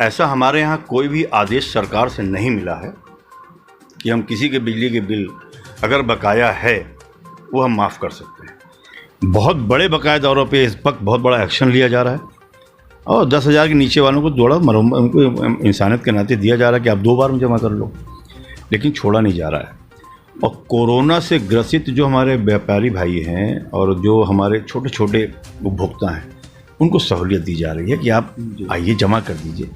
ऐसा हमारे यहाँ कोई भी आदेश सरकार से नहीं मिला है कि हम किसी के बिजली के बिल अगर बकाया है वो हम माफ़ कर सकते हैं। बहुत बड़े बकायेदारों पे इस वक्त बहुत बड़ा एक्शन लिया जा रहा है और 10,000 के नीचे वालों को थोड़ा उनको इंसानियत के नाते दिया जा रहा है कि आप 2 बार में जमा कर लो, लेकिन छोड़ा नहीं जा रहा है। और कोरोना से ग्रसित जो हमारे व्यापारी भाई हैं और जो हमारे छोटे छोटे उपभोक्ता हैं उनको सहूलियत दी जा रही है कि आप आइए जमा कर दीजिए,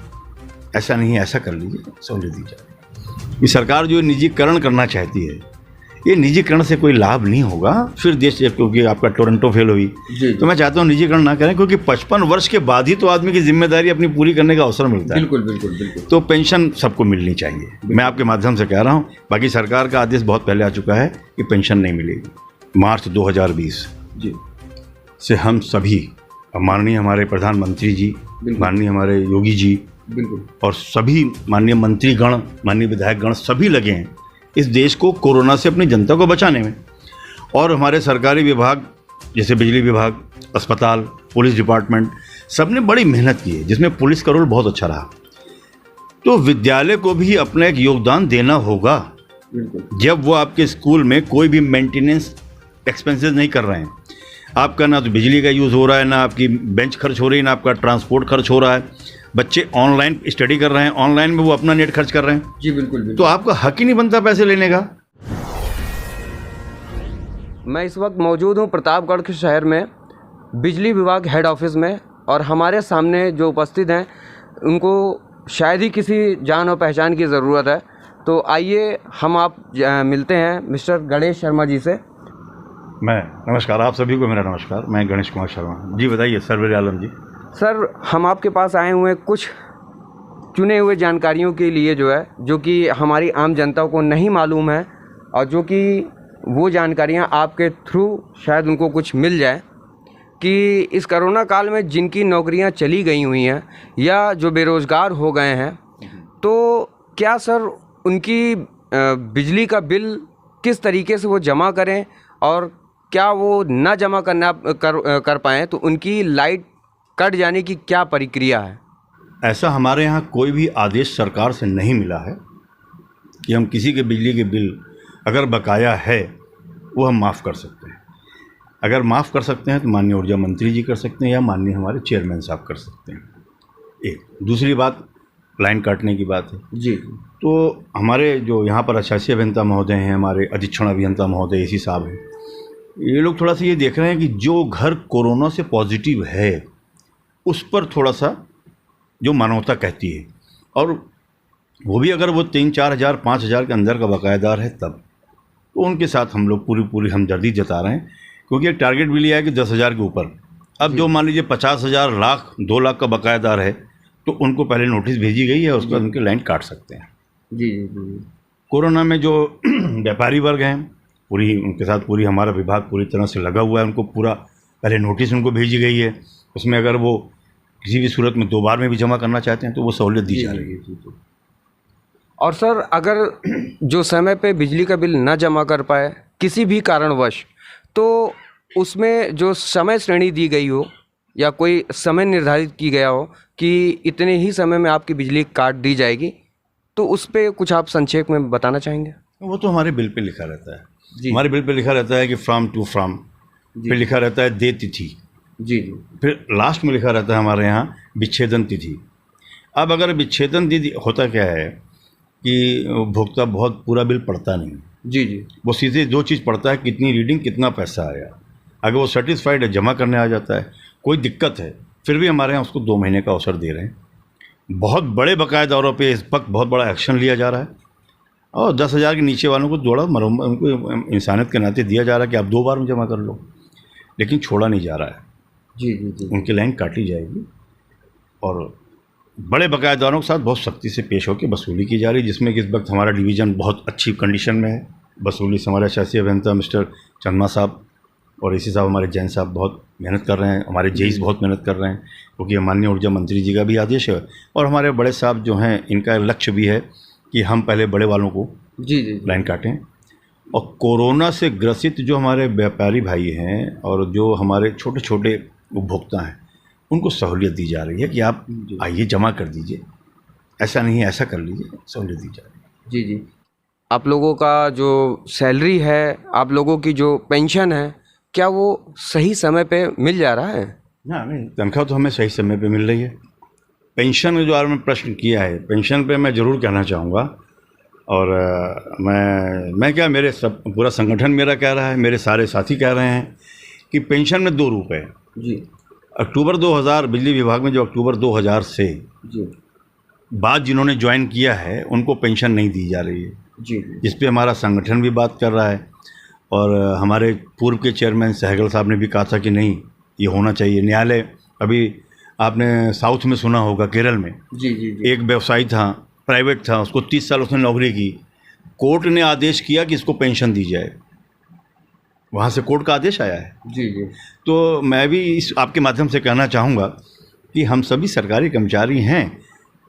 ऐसा नहीं है ऐसा कर लीजिए, सहूलियत दी जा रही है। ये सरकार जो निजीकरण करना चाहती है, ये निजीकरण से कोई लाभ नहीं होगा। फिर देश, क्योंकि आपका टोरंटो फेल हुई तो मैं चाहता हूँ निजीकरण ना करें, क्योंकि 55 वर्ष के बाद ही तो आदमी की जिम्मेदारी अपनी पूरी करने का अवसर मिलता है। बिल्कुल बिल्कुल बिल्कुल। तो पेंशन सबको मिलनी चाहिए, मैं आपके माध्यम से कह रहा हूँ। बाकी सरकार का आदेश बहुत पहले आ चुका है कि पेंशन नहीं मिलेगी। मार्च 2020 से हम सभी, माननीय हमारे प्रधानमंत्री जी, माननीय हमारे योगी जी और सभी माननीय मंत्रीगण, माननीय विधायकगण सभी लगे हैं इस देश को कोरोना से अपनी जनता को बचाने में। और हमारे सरकारी विभाग जैसे बिजली विभाग, अस्पताल, पुलिस डिपार्टमेंट, सब ने बड़ी मेहनत की है, जिसमें पुलिस का रोल बहुत अच्छा रहा। तो विद्यालय को भी अपना एक योगदान देना होगा। जब वो आपके स्कूल में कोई भी मेंटेनेंस एक्सपेंसेस नहीं कर रहे हैं, आपका ना तो बिजली का यूज़ हो रहा है, ना आपकी बेंच खर्च हो रही है, ना आपका ट्रांसपोर्ट खर्च हो रहा है, बच्चे ऑनलाइन स्टडी कर रहे हैं, ऑनलाइन में वो अपना नेट खर्च कर रहे हैं। जी बिल्कुल। तो आपका हक ही नहीं बनता पैसे लेने का। मैं इस वक्त मौजूद हूँ प्रतापगढ़ के शहर में बिजली विभाग हेड ऑफिस में, और हमारे सामने जो उपस्थित हैं उनको शायद ही किसी जान और पहचान की ज़रूरत है। तो आइए हम आप मिलते हैं मिस्टर गणेश शर्मा जी से। नमस्कार आप सभी को, मेरा नमस्कार। मैं गणेश कुमार शर्मा जी। बताइए सरवर आलम जी। सर, हम आपके पास आए हुए हैं कुछ चुने हुए जानकारियों के लिए जो कि हमारी आम जनता को नहीं मालूम है, और जो कि वो जानकारियां आपके थ्रू शायद उनको कुछ मिल जाए कि इस कोरोना काल में जिनकी नौकरियां चली गई हुई हैं या जो बेरोज़गार हो गए हैं, तो क्या सर उनकी बिजली का बिल किस तरीके से वो जमा करें, और क्या वो ना जमा कर पाएँ तो उनकी लाइट कट जाने की क्या प्रक्रिया है? ऐसा हमारे यहाँ कोई भी आदेश सरकार से नहीं मिला है कि हम किसी के बिजली के बिल अगर बकाया है वो हम माफ़ कर सकते हैं। अगर माफ़ कर सकते हैं तो माननीय ऊर्जा मंत्री जी कर सकते हैं या माननीय हमारे चेयरमैन साहब कर सकते हैं। एक दूसरी बात लाइन काटने की बात है जी। तो हमारे जो यहाँ पर अशासी अभियंता महोदय हैं, हमारे अधीक्षण अभियंता महोदय एसी साहब हैं, ये लोग थोड़ा सा ये देख रहे हैं कि जो घर कोरोना से पॉजिटिव है उस पर थोड़ा सा जो मानवता कहती है, और वो भी अगर वो 3-4 हज़ार 5 हज़ार के अंदर का बकायेदार है तब, तो उनके साथ हम लोग पूरी हमदर्दी जता रहे हैं। क्योंकि एक टारगेट भी लिया है कि 10,000 के ऊपर, अब जो मान लीजिए 50,000, लाख, 2 लाख का बकायेदार है तो उनको पहले नोटिस भेजी गई है, उसके बाद उनकी लाइन काट सकते हैं। जी। कोरोना में जो व्यापारी वर्ग हैं उनके साथ हमारा विभाग पूरी तरह से लगा हुआ है। उनको पूरा पहले नोटिस उनको भेजी गई है, उसमें अगर वो किसी भी सूरत में 2 बार में भी जमा करना चाहते हैं तो वो सहूलियत दी जा रही है। और सर, अगर जो समय पे बिजली का बिल ना जमा कर पाए किसी भी कारणवश, तो उसमें जो समय श्रेणी दी गई हो या कोई समय निर्धारित की गया हो कि इतने ही समय में आपकी बिजली काट दी जाएगी, तो उस पर कुछ आप संक्षेप में बताना चाहेंगे? वो तो हमारे बिल पे लिखा रहता है। हमारे बिल पे लिखा रहता है कि फ्रॉम टू फ्रॉम, फिर लिखा रहता है दे तिथि जी, फिर लास्ट में लिखा रहता है हमारे यहाँ विच्छेदन तिथि। अब अगर विच्छेदन तिथि होता क्या है कि उपभोक्ता बहुत पूरा बिल पढ़ता नहीं। जी। वो सीधे 2 चीज़ पढ़ता है, कितनी रीडिंग, कितना पैसा आया। अगर वो सेटिस्फाइड है, जमा करने आ जाता है। कोई दिक्कत है फिर भी हमारे यहाँ उसको 2 महीने का अवसर दे रहे हैं। बहुत बड़े बकायेदारों पे इस वक्त बहुत बड़ा एक्शन लिया जा रहा है, और 10,000 के नीचे वालों को थोड़ा उनको इंसानियत के नाते दिया जा रहा है कि आप 2 बार में जमा कर लो, लेकिन छोड़ा नहीं जा रहा है। जी। उनकी लाइन काटी जाएगी, और बड़े बकायेदारों के साथ बहुत सख्ती से पेश होकर वसूली की जा रही है, जिसमें कि इस वक्त हमारा डिवीज़न बहुत अच्छी कंडीशन में है। वसूली से हमारे शासी अभियंता मिस्टर चंद्रमा साहब और एसी साहब, हमारे जैन साहब बहुत मेहनत कर रहे हैं, हमारे जेईस बहुत मेहनत कर रहे हैं, क्योंकि माननीय ऊर्जा मंत्री जी का भी आदेश है, और हमारे बड़े साहब जो हैं इनका लक्ष्य भी है कि हम पहले बड़े वालों को लाइन काटें। और कोरोना से ग्रसित जो हमारे व्यापारी भाई हैं और जो हमारे छोटे छोटे उपभोक्ता हैं उनको सहूलियत दी जा रही है कि आप आइए जमा कर दीजिए, ऐसा नहीं है, ऐसा कर लीजिए, सहूलियत दी जा रही है। जी जी। आप लोगों का जो सैलरी है, आप लोगों की जो पेंशन है, क्या वो सही समय पे मिल जा रहा है? ना नहीं, तनख्वाह तो हमें सही समय पे मिल रही है। पेंशन जो आपने प्रश्न किया है, पेंशन पे मैं ज़रूर कहना चाहूँगा। और मैं क्या, मेरे सब पूरा संगठन मेरा कह रहा है, मेरे सारे साथी कह रहे हैं कि पेंशन में दो रूप है। जी अक्टूबर 2000 बिजली विभाग में जो अक्टूबर 2000 से जी बाद जिन्होंने ज्वाइन किया है उनको पेंशन नहीं दी जा रही है, जी जिस पे हमारा संगठन भी बात कर रहा है। और हमारे पूर्व के चेयरमैन सहगल साहब ने भी कहा था कि नहीं, ये होना चाहिए। न्यायालय, अभी आपने साउथ में सुना होगा, केरल में जी जी जी एक व्यवसायी था, प्राइवेट था, उसको 30 साल उसने नौकरी की। कोर्ट ने आदेश किया कि इसको पेंशन दी जाए, वहाँ से कोर्ट का आदेश आया है। जी जी तो मैं भी इस आपके माध्यम से कहना चाहूँगा कि हम सभी सरकारी कर्मचारी हैं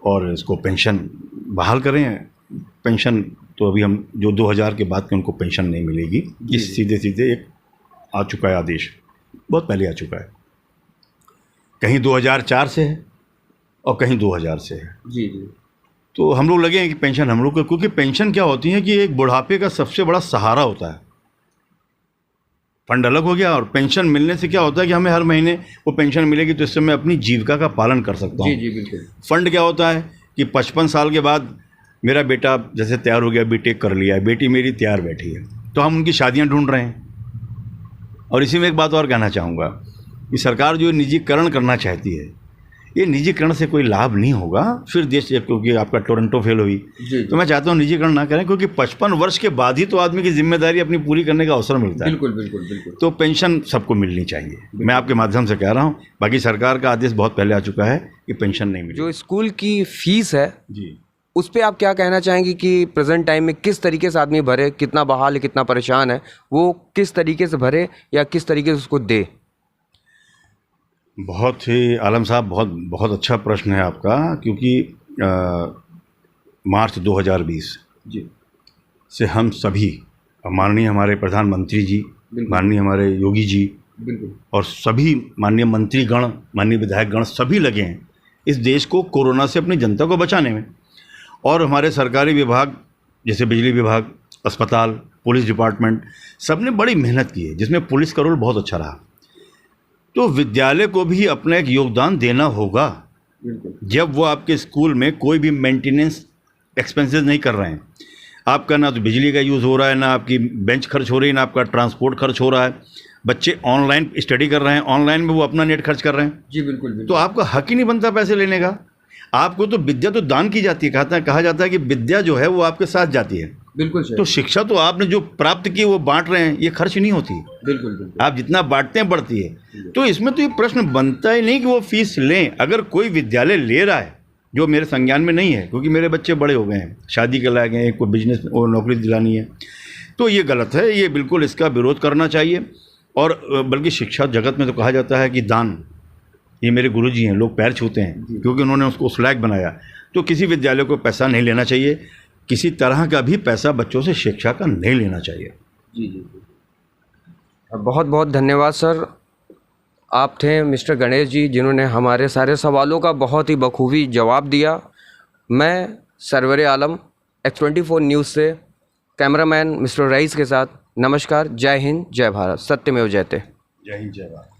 और इसको पेंशन बहाल करें। पेंशन तो अभी हम जो 2000 के बाद के उनको पेंशन नहीं मिलेगी, जी। इस सीधे सीधे एक आ चुका है आदेश, बहुत पहले आ चुका है। कहीं 2004 से है और कहीं 2000 से है। जी जी तो हम लोग लगे हैं कि पेंशन हम लोग को, क्योंकि पेंशन क्या होती है कि एक बुढ़ापे का सबसे बड़ा सहारा होता है। फंड अलग हो गया, और पेंशन मिलने से क्या होता है कि हमें हर महीने वो पेंशन मिलेगी, तो इससे मैं अपनी जीविका का पालन कर सकता हूँ। जी जी बिल्कुल। फंड क्या होता है कि 55 साल के बाद मेरा बेटा जैसे तैयार हो गया, बीटेक कर लिया है, बेटी मेरी तैयार बैठी है, तो हम उनकी शादियाँ ढूंढ रहे हैं। और इसी में एक बात और कहना चाहूँगा कि सरकार जो निजीकरण करना चाहती है, ये निजीकरण से कोई लाभ नहीं होगा फिर देश, क्योंकि आपका टोरंटो फेल हुई। जी तो मैं चाहता हूँ निजीकरण ना करें, क्योंकि 55 वर्ष के बाद ही तो आदमी की जिम्मेदारी अपनी पूरी करने का अवसर मिलता है। बिल्कुल बिल्कुल बिल्कुल। तो पेंशन सबको मिलनी चाहिए, मैं आपके माध्यम से कह रहा हूँ। बाकी सरकार का आदेश बहुत पहले आ चुका है कि पेंशन नहीं मिलेगी। जो स्कूल की फीस है, जी, उस पे आप क्या कहना चाहेंगे कि प्रेजेंट टाइम में किस तरीके से आदमी भरे, कितना बहाल है, कितना परेशान है, वो किस तरीके से भरे या किस तरीके से उसको दे? बहुत ही आलम साहब, बहुत बहुत अच्छा प्रश्न है आपका, क्योंकि मार्च 2020 जी से हम सभी, माननीय हमारे प्रधानमंत्री जी, माननीय हमारे योगी जी बिल्कुल और सभी माननीय मंत्रीगण, माननीय विधायकगण, सभी लगे हैं इस देश को कोरोना से अपनी जनता को बचाने में। और हमारे सरकारी विभाग जैसे बिजली विभाग, अस्पताल, पुलिस डिपार्टमेंट, सब ने बड़ी मेहनत की है, जिसमें पुलिस का रोल बहुत अच्छा रहा। तो विद्यालय को भी अपना एक योगदान देना होगा। बिल्कुल जब वो आपके स्कूल में कोई भी मेंटेनेंस एक्सपेंसेस नहीं कर रहे हैं, आपका ना तो बिजली का यूज़ हो रहा है, ना आपकी बेंच खर्च हो रही है, ना आपका ट्रांसपोर्ट खर्च हो रहा है, बच्चे ऑनलाइन स्टडी कर रहे हैं, ऑनलाइन में वो अपना नेट खर्च कर रहे हैं, जी बिल्कुल बिल्कुल। तो आपका हक ही नहीं बनता पैसे लेने का। आपको तो विद्या तो दान की जाती है, कहा जाता है कि विद्या जो है वो आपके साथ जाती है। बिल्कुल तो शिक्षा तो आपने जो प्राप्त की वो बांट रहे हैं, ये खर्च नहीं होती। बिल्कुल बिल्कुल। आप जितना बांटते हैं बढ़ती है। तो इसमें तो ये प्रश्न बनता ही नहीं कि वो फीस लें। अगर कोई विद्यालय ले रहा है जो मेरे संज्ञान में नहीं है, क्योंकि मेरे बच्चे बड़े हो गए हैं, शादी के लायक हैं, एक को बिजनेस और नौकरी दिलानी है, तो ये गलत है। ये बिल्कुल इसका विरोध करना चाहिए। और बल्कि शिक्षा जगत में तो कहा जाता है कि दान, ये मेरे गुरुजी हैं, लोग पैर छूते हैं क्योंकि उन्होंने उसको उस लायक बनाया। तो किसी विद्यालय को पैसा नहीं लेना चाहिए, किसी तरह का भी पैसा बच्चों से शिक्षा का नहीं लेना चाहिए। जी जी। बहुत बहुत धन्यवाद सर। आप थे मिस्टर गणेश जी, जिन्होंने हमारे सारे सवालों का बहुत ही बखूबी जवाब दिया। मैं सरवर आलम X24 न्यूज़ से कैमरामैन मिस्टर रईस के साथ, नमस्कार, जय हिंद, जय भारत, सत्यमेव जयते। जय हिंद, जय भारत।